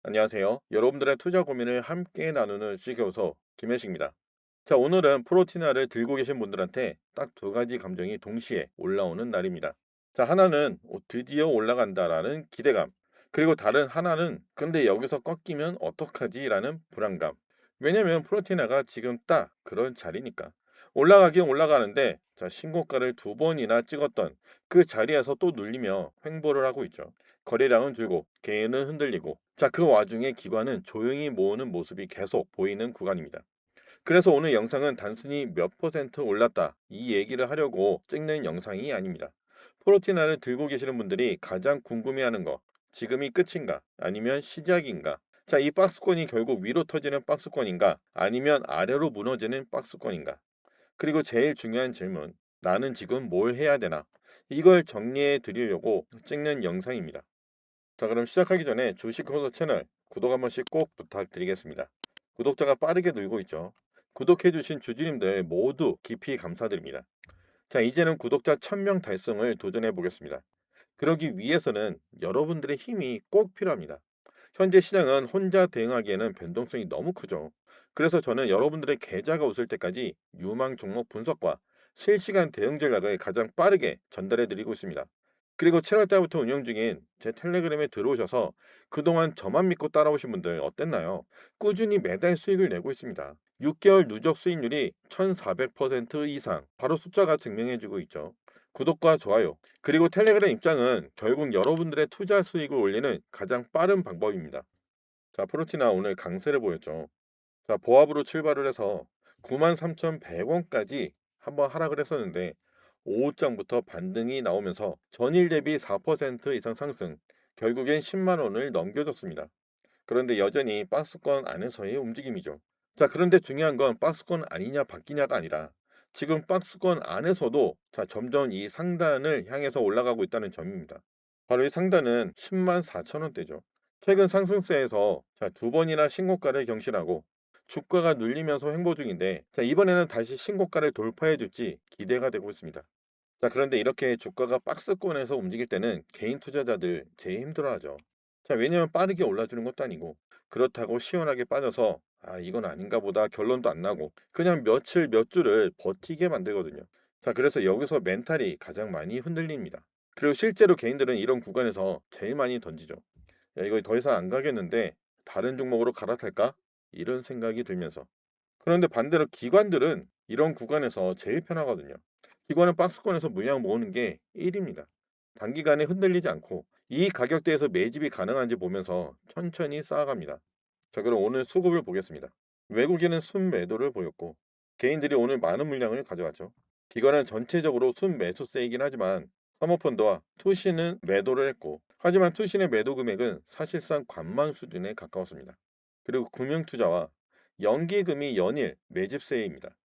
안녕하세요. 여러분들의 투자 고민을 함께 나누는 시교서 김혜식입니다. 자, 오늘은 프로티나를 들고 계신 분들한테 딱 두 가지 감정이 동시에 올라오는 날입니다. 자, 하나는 드디어 올라간다라는 기대감. 그리고 다른 하나는 근데 여기서 꺾이면 어떡하지라는 불안감. 왜냐면 프로티나가 지금 딱 그런 자리니까. 올라가긴 올라가는데 자, 신고가를 두 번이나 찍었던 그 자리에서 또 눌리며 횡보를 하고 있죠. 거래량은 줄고 개인은 흔들리고 자, 그 와중에 기관은 조용히 모으는 모습이 계속 보이는 구간입니다. 그래서 오늘 영상은 단순히 몇 퍼센트 올랐다 이 얘기를 하려고 찍는 영상이 아닙니다. 프로티나를 들고 계시는 분들이 가장 궁금해하는 거, 지금이 끝인가 아니면 시작인가? 자, 이 박스권이 결국 위로 터지는 박스권인가 아니면 아래로 무너지는 박스권인가? 그리고 제일 중요한 질문, 나는 지금 뭘 해야 되나? 이걸 정리해 드리려고 찍는 영상입니다. 자, 그럼 시작하기 전에 주식 코너 채널 구독 한 번씩 꼭 부탁드리겠습니다. 구독자가 빠르게 늘고 있죠. 구독해주신 주주님들 모두 깊이 감사드립니다. 자, 이제는 구독자 1000명 달성을 도전해 보겠습니다. 그러기 위해서는 여러분들의 힘이 꼭 필요합니다. 현재 시장은 혼자 대응하기에는 변동성이 너무 크죠. 그래서 저는 여러분들의 계좌가 웃을 때까지 유망 종목 분석과 실시간 대응 전략을 가장 빠르게 전달해 드리고 있습니다. 그리고 7월 달부터 운영 중인 제 텔레그램에 들어오셔서 그동안 저만 믿고 따라오신 분들 어땠나요? 꾸준히 매달 수익을 내고 있습니다. 6개월 누적 수익률이 1400% 이상, 바로 숫자가 증명해주고 있죠. 구독과 좋아요, 그리고 텔레그램 입장은 결국 여러분들의 투자 수익을 올리는 가장 빠른 방법입니다. 자, 프로티나 오늘 강세를 보였죠. 자, 보합으로 출발을 해서 93,100원까지 한번 하락을 했었는데 오후장부터 반등이 나오면서 전일 대비 4% 이상 상승, 결국엔 10만 원을 넘겨줬습니다. 그런데 여전히 박스권 안에서의 움직임이죠. 자, 그런데 중요한 건 박스권 아니냐 바뀌냐가 아니라 지금 박스권 안에서도 자, 점점 이 상단을 향해서 올라가고 있다는 점입니다. 바로 이 상단은 10만 4천 원대죠. 최근 상승세에서 자, 두 번이나 신고가를 경신하고 주가가 눌리면서 횡보 중인데 자, 이번에는 다시 신고가를 돌파해 줄지 기대가 되고 있습니다. 자, 그런데 이렇게 주가가 박스권에서 움직일 때는 개인 투자자들 제일 힘들어하죠. 자, 왜냐면 빠르게 올라주는 것도 아니고 그렇다고 시원하게 빠져서 아, 이건 아닌가 보다 결론도 안 나고 그냥 며칠 몇 주를 버티게 만들거든요. 자, 그래서 여기서 멘탈이 가장 많이 흔들립니다. 그리고 실제로 개인들은 이런 구간에서 제일 많이 던지죠. 야, 이거 더 이상 안 가겠는데 다른 종목으로 갈아탈까? 이런 생각이 들면서. 그런데 반대로 기관들은 이런 구간에서 제일 편하거든요. 기관은 박스권에서 물량 모으는 게 1입니다. 단기간에 흔들리지 않고 이 가격대에서 매집이 가능한지 보면서 천천히 쌓아갑니다. 자, 그럼 오늘 수급을 보겠습니다. 외국인은 순매도를 보였고 개인들이 오늘 많은 물량을 가져갔죠. 기관은 전체적으로 순매수세이긴 하지만 사모펀드와 투신은 매도를 했고 하지만 투신의 매도 금액은 사실상 관망 수준에 가까웠습니다. 그리고 금융투자와 연기금이 연일 매집세입니다.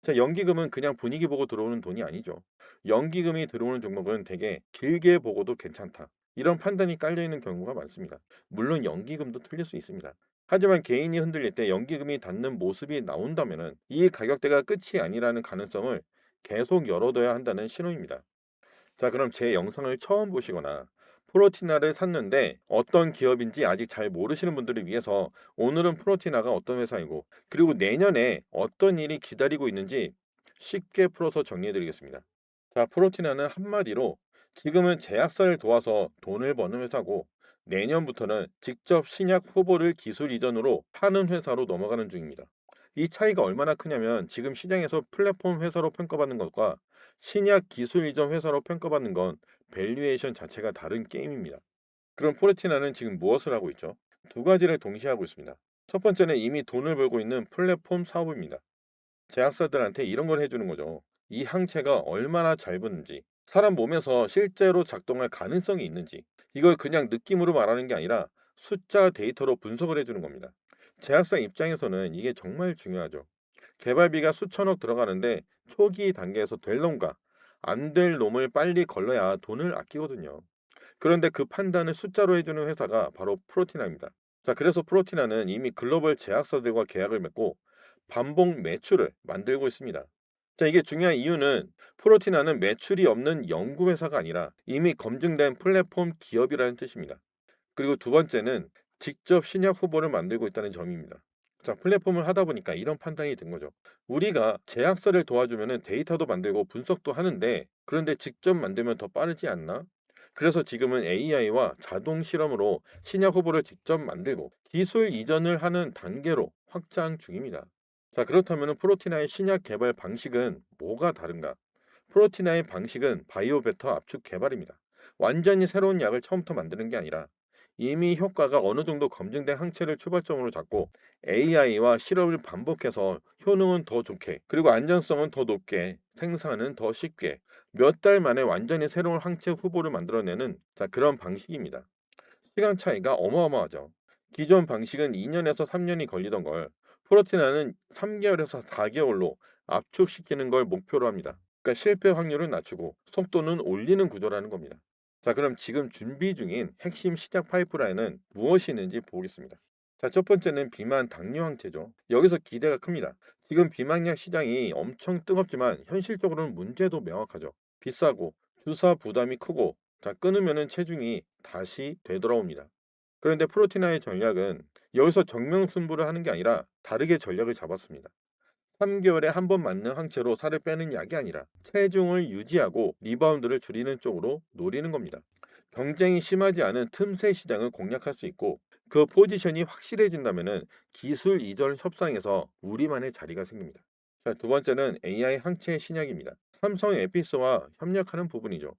자, 연기금은 그냥 분위기 보고 들어오는 돈이 아니죠. 연기금이 들어오는 종목은 되게 길게 보고도 괜찮다, 이런 판단이 깔려 있는 경우가 많습니다. 물론 연기금도 틀릴 수 있습니다. 하지만 개인이 흔들릴 때 연기금이 닿는 모습이 나온다면은 이 가격대가 끝이 아니라는 가능성을 계속 열어둬야 한다는 신호입니다. 자, 그럼 제 영상을 처음 보시거나 프로티나를 샀는데 어떤 기업인지 아직 잘 모르시는 분들을 위해서 오늘은 프로티나가 어떤 회사이고 그리고 내년에 어떤 일이 기다리고 있는지 쉽게 풀어서 정리해 드리겠습니다. 자, 프로티나는 한마디로 지금은 제약사를 도와서 돈을 버는 회사고 내년부터는 직접 신약 후보를 기술 이전으로 파는 회사로 넘어가는 중입니다. 이 차이가 얼마나 크냐면 지금 시장에서 플랫폼 회사로 평가받는 것과 신약 기술 이전 회사로 평가받는 건 밸류에이션 자체가 다른 게임입니다. 그럼 포레티나는 지금 무엇을 하고 있죠? 두 가지를 동시에 하고 있습니다. 첫 번째는 이미 돈을 벌고 있는 플랫폼 사업입니다. 제약사들한테 이런 걸 해주는 거죠. 이 항체가 얼마나 잘 붙는지, 사람 몸에서 실제로 작동할 가능성이 있는지, 이걸 그냥 느낌으로 말하는 게 아니라 숫자 데이터로 분석을 해주는 겁니다. 제약사 입장에서는 이게 정말 중요하죠. 개발비가 수천억 들어가는데 초기 단계에서 될 놈과 안 될 놈을 빨리 걸러야 돈을 아끼거든요. 그런데 그 판단을 숫자로 해주는 회사가 바로 프로티나입니다. 자, 그래서 프로티나는 이미 글로벌 제약사들과 계약을 맺고 반복 매출을 만들고 있습니다. 자, 이게 중요한 이유는 프로티나는 매출이 없는 연구회사가 아니라 이미 검증된 플랫폼 기업이라는 뜻입니다. 그리고 두 번째는 직접 신약 후보를 만들고 있다는 점입니다. 자, 플랫폼을 하다 보니까 이런 판단이 든 거죠. 우리가 제약사를 도와주면 데이터도 만들고 분석도 하는데, 그런데 직접 만들면 더 빠르지 않나? 그래서 지금은 AI와 자동 실험으로 신약 후보를 직접 만들고 기술 이전을 하는 단계로 확장 중입니다. 자, 그렇다면 프로티나의 신약 개발 방식은 뭐가 다른가? 프로티나의 방식은 바이오베터 압축 개발입니다. 완전히 새로운 약을 처음부터 만드는 게 아니라 이미 효과가 어느 정도 검증된 항체를 출발점으로 잡고 AI와 실험을 반복해서 효능은 더 좋게, 그리고 안전성은 더 높게, 생산은 더 쉽게 몇 달 만에 완전히 새로운 항체 후보를 만들어내는, 그런 방식입니다. 시간 차이가 어마어마하죠. 기존 방식은 2년에서 3년이 걸리던 걸 프로티나는 3개월에서 4개월로 압축시키는 걸 목표로 합니다. 그러니까 실패 확률을 낮추고 속도는 올리는 구조라는 겁니다. 자, 그럼 지금 준비 중인 핵심 시작 파이프라인은 무엇이 있는지 보겠습니다. 자, 첫 번째는 비만 당뇨 항체죠. 여기서 기대가 큽니다. 지금 비만약 시장이 엄청 뜨겁지만 현실적으로는 문제도 명확하죠. 비싸고 주사 부담이 크고, 끊으면은 체중이 다시 되돌아옵니다. 그런데 프로티나의 전략은 여기서 정명승부를 하는 게 아니라 다르게 전략을 잡았습니다. 3개월에 한 번 맞는 항체로 살을 빼는 약이 아니라 체중을 유지하고 리바운드를 줄이는 쪽으로 노리는 겁니다. 경쟁이 심하지 않은 틈새 시장을 공략할 수 있고, 그 포지션이 확실해진다면 기술 이전 협상에서 우리만의 자리가 생깁니다. 자, 두 번째는 AI 항체 신약입니다. 삼성 에피스와 협력하는 부분이죠.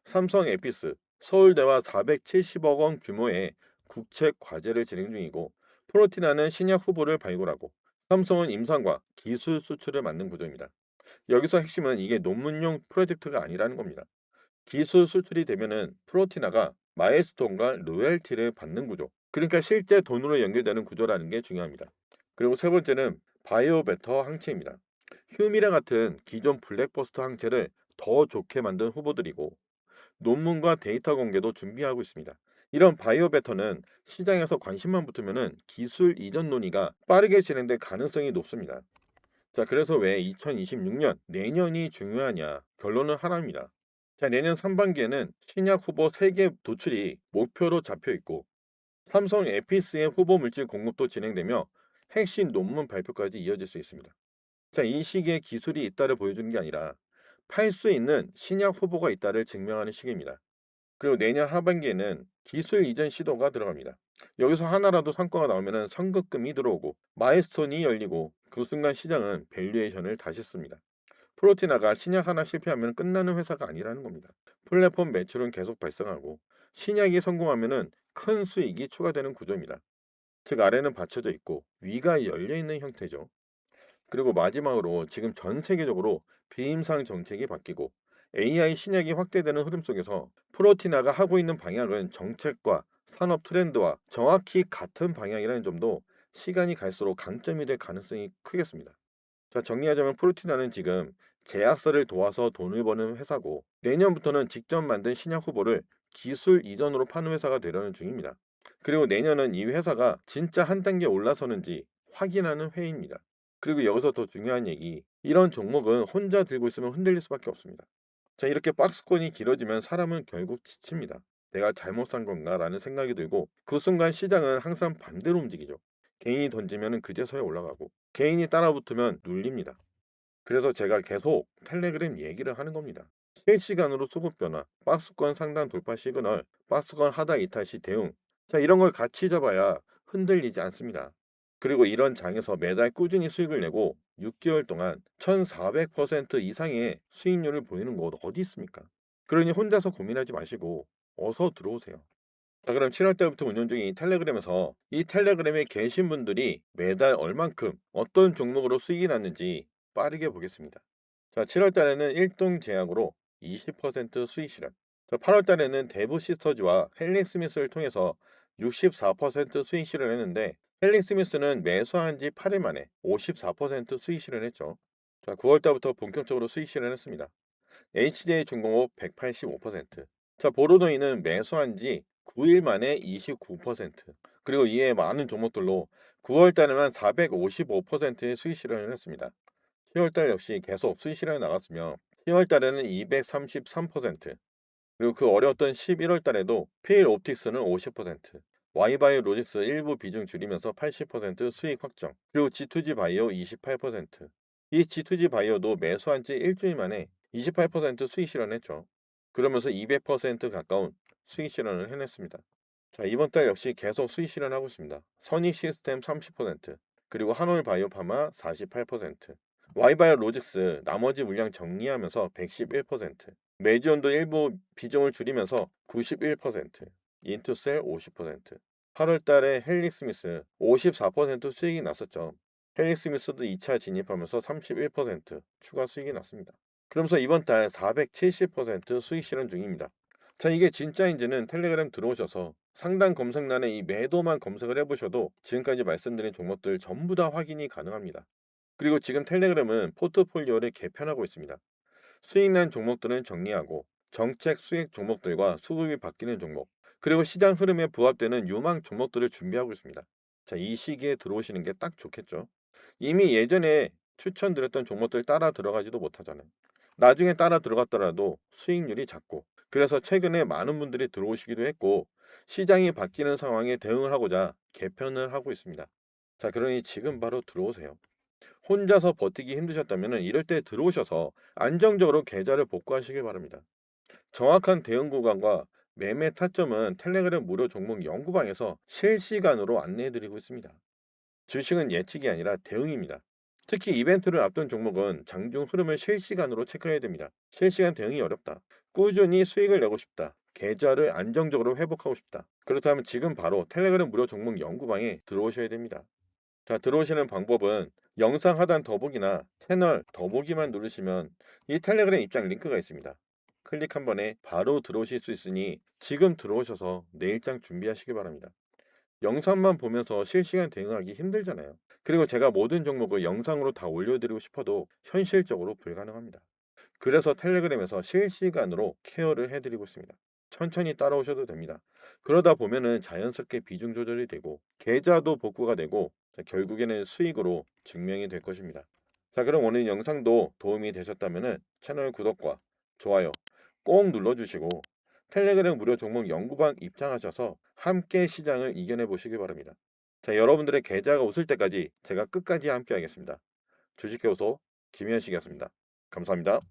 삼성 에피스, 서울대와 470억 원 규모의 국책 과제를 진행 중이고, 프로티나는 신약 후보를 발굴하고, 삼성은 임상과 기술 수출을 맡는 구조입니다. 여기서 핵심은 이게 논문용 프로젝트가 아니라는 겁니다. 기술 수출이 되면은 프로티나가 마일스톤과 로열티를 받는 구조. 그러니까 실제 돈으로 연결되는 구조라는 게 중요합니다. 그리고 세 번째는 바이오베터 항체입니다. 휴미랑 같은 기존 블랙버스터 항체를 더 좋게 만든 후보들이고, 논문과 데이터 공개도 준비하고 있습니다. 이런 바이오베터는 시장에서 관심만 붙으면은 기술 이전 논의가 빠르게 진행될 가능성이 높습니다. 자, 그래서 왜 2026년 내년이 중요하냐? 결론은 하나입니다. 자, 내년 상반기에는 신약 후보 3개 도출이 목표로 잡혀 있고, 삼성 에피스의 후보 물질 공급도 진행되며 핵심 논문 발표까지 이어질 수 있습니다. 자, 이 시기에 기술이 있다를 보여주는 게 아니라 팔 수 있는 신약 후보가 있다를 증명하는 시기입니다. 그리고 내년 하반기에는 기술 이전 시도가 들어갑니다. 여기서 하나라도 성과가 나오면 선급금이 들어오고 마일스톤이 열리고, 그 순간 시장은 밸류에이션을 다시 씁니다. 프로티나가 신약 하나 실패하면 끝나는 회사가 아니라는 겁니다. 플랫폼 매출은 계속 발생하고 신약이 성공하면 큰 수익이 추가되는 구조입니다. 즉, 아래는 받쳐져 있고 위가 열려 있는 형태죠. 그리고 마지막으로 지금 전 세계적으로 비임상 정책이 바뀌고 AI 신약이 확대되는 흐름 속에서 프로티나가 하고 있는 방향은 정책과 산업 트렌드와 정확히 같은 방향이라는 점도 시간이 갈수록 강점이 될 가능성이 크겠습니다. 자, 정리하자면 프로티나는 지금 제약사를 도와서 돈을 버는 회사고, 내년부터는 직접 만든 신약 후보를 기술 이전으로 파는 회사가 되려는 중입니다. 그리고 내년은 이 회사가 진짜 한 단계 올라서는지 확인하는 회의입니다. 그리고 여기서 더 중요한 얘기, 이런 종목은 혼자 들고 있으면 흔들릴 수밖에 없습니다. 자, 이렇게 박스권이 길어지면 사람은 결국 지칩니다. 내가 잘못 산 건가라는 생각이 들고, 그 순간 시장은 항상 반대로 움직이죠. 개인이 던지면 그제서야 올라가고 개인이 따라붙으면 눌립니다. 그래서 제가 계속 텔레그램 얘기를 하는 겁니다. 실시간으로 수급 변화, 박스권 상단 돌파 시그널, 박스권 하다 이탈 시 대응. 자, 이런 걸 같이 잡아야 흔들리지 않습니다. 그리고 이런 장에서 매달 꾸준히 수익을 내고 6개월 동안 1400% 이상의 수익률을 보이는 곳 어디 있습니까? 그러니 혼자서 고민하지 마시고 어서 들어오세요. 자, 그럼 7월 달부터 운영 중인 이 텔레그램에서 이 텔레그램에 계신 분들이 매달 얼만큼 어떤 종목으로 수익이 났는지 빠르게 보겠습니다. 자, 7월 달에는 일동 제약으로 20% 수익 실현. 자, 8월 달에는 대부 시스터즈와 헬릭 스미스를 통해서 64% 수익 실현했는데, 헬릭 스미스는 매수한 지 8일 만에 54% 수익 실현했죠. 자, 9월 달부터 본격적으로 수익 실현했습니다. HJ 중공업 185%. 자, 보로노이는 매수한 지 9일 만에 29%. 그리고 이에 많은 종목들로 9월 달에만 455%의 수익 실현을 했습니다. 10월 달 역시 계속 수익 실현이 나갔으며 10월 달에는 233%. 그리고 그 어려웠던 11월 달에도 페일 옵틱스는 50%. Y바이오로직스 일부 비중 줄이면서 80% 수익 확정. 그리고 G2G 바이오 28%. 이 G2G 바이오도 매수한 지 일주일 만에 28% 수익 실현했죠. 그러면서 200% 가까운 수익 실현을 해냈습니다. 자, 이번 달 역시 계속 수익 실현하고 있습니다. 선익 시스템 30%, 그리고 한올 바이오파마 48%, Y바이오 로직스 나머지 물량 정리하면서 111%, 메지온도 일부 비중을 줄이면서 91%, 인투셀 50%, 8월 달에 헬릭스미스 54% 수익이 났었죠. 헬릭스미스도 2차 진입하면서 31% 추가 수익이 났습니다. 그러면서 이번 달 470% 수익 실현 중입니다. 자, 이게 진짜인지는 텔레그램 들어오셔서 상단 검색란에 이 매도만 검색을 해보셔도 지금까지 말씀드린 종목들 전부 다 확인이 가능합니다. 그리고 지금 텔레그램은 포트폴리오를 개편하고 있습니다. 수익 난 종목들은 정리하고 정책 수익 종목들과 수급이 바뀌는 종목, 그리고 시장 흐름에 부합되는 유망 종목들을 준비하고 있습니다. 자, 이 시기에 들어오시는 게 딱 좋겠죠. 이미 예전에 추천드렸던 종목들 따라 들어가지도 못하잖아요. 나중에 따라 들어갔더라도 수익률이 작고, 그래서 최근에 많은 분들이 들어오시기도 했고, 시장이 바뀌는 상황에 대응을 하고자 개편을 하고 있습니다. 자, 그러니 지금 바로 들어오세요. 혼자서 버티기 힘드셨다면 이럴 때 들어오셔서 안정적으로 계좌를 복구하시길 바랍니다. 정확한 대응 구간과 매매 타점은 텔레그램 무료 종목 연구방에서 실시간으로 안내해드리고 있습니다. 주식은 예측이 아니라 대응입니다. 특히 이벤트를 앞둔 종목은 장중 흐름을 실시간으로 체크해야 됩니다. 실시간 대응이 어렵다. 꾸준히 수익을 내고 싶다. 계좌를 안정적으로 회복하고 싶다. 그렇다면 지금 바로 텔레그램 무료 종목 연구방에 들어오셔야 됩니다. 자, 들어오시는 방법은 영상 하단 더보기나 채널 더보기만 누르시면 이 텔레그램 입장 링크가 있습니다. 클릭 한 번에 바로 들어오실 수 있으니 지금 들어오셔서 내일장 준비하시기 바랍니다. 영상만 보면서 실시간 대응하기 힘들잖아요. 그리고 제가 모든 종목을 영상으로 다 올려드리고 싶어도 현실적으로 불가능합니다. 그래서 텔레그램에서 실시간으로 케어를 해드리고 있습니다. 천천히 따라오셔도 됩니다. 그러다 보면은 자연스럽게 비중 조절이 되고 계좌도 복구가 되고, 자, 결국에는 수익으로 증명이 될 것입니다. 자, 그럼 오늘 영상도 도움이 되셨다면은 채널 구독과 좋아요 꼭 눌러주시고 텔레그램 무료 종목 연구방 입장하셔서 함께 시장을 이겨내 보시기 바랍니다. 자, 여러분들의 계좌가 웃을 때까지 제가 끝까지 함께 하겠습니다. 주식교수 김현식이었습니다. 감사합니다.